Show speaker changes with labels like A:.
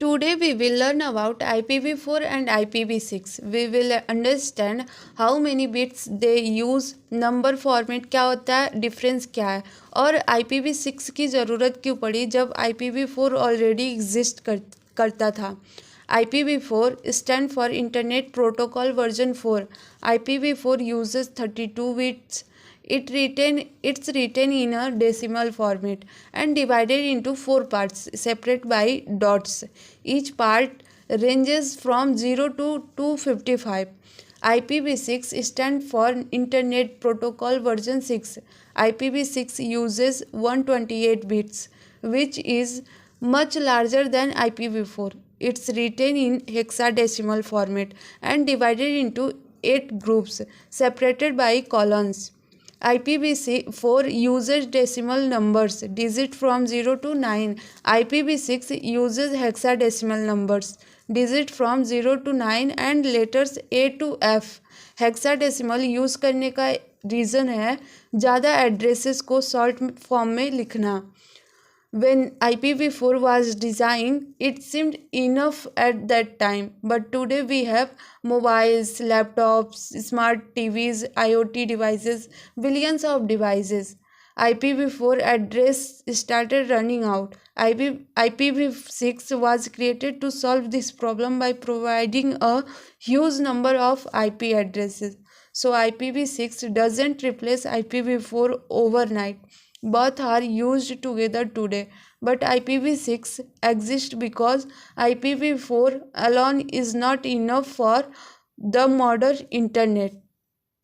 A: Today we will learn about IPv4 and IPv6. We will understand how many bits they use, number format क्या होता है, difference क्या है और IPv6 की ज़रूरत क्यों पड़ी जब IPv4 ऑलरेडी करता था. IPv4 stand for Internet Protocol version 4. IPv4 uses 32 bits. It's written in a decimal format and divided into 4 parts separated by dots. Each part ranges from 0 to 255. IPv6 stands for Internet Protocol version 6. IPv6 uses 128 bits, which is much larger than IPv4. It's written in hexadecimal format and divided into 8 groups separated by colons. IPv4 uses decimal numbers, digit from 0 to 9. IPv6 uses hexadecimal numbers, digit from 0 to 9 and letters A to F. Hexadecimal use करने का reason है ज़्यादा addresses को short form में लिखना. When IPv4 was designed, it seemed enough at that time, but today we have mobiles, laptops, smart TVs, IoT devices, billions of devices. IPv4 address started running out. IPv6 was created to solve this problem by providing a huge number of IP addresses. So IPv6 doesn't replace IPv4 overnight. Both are used together today, but IPv6 exists because IPv4 alone is not enough for the modern internet.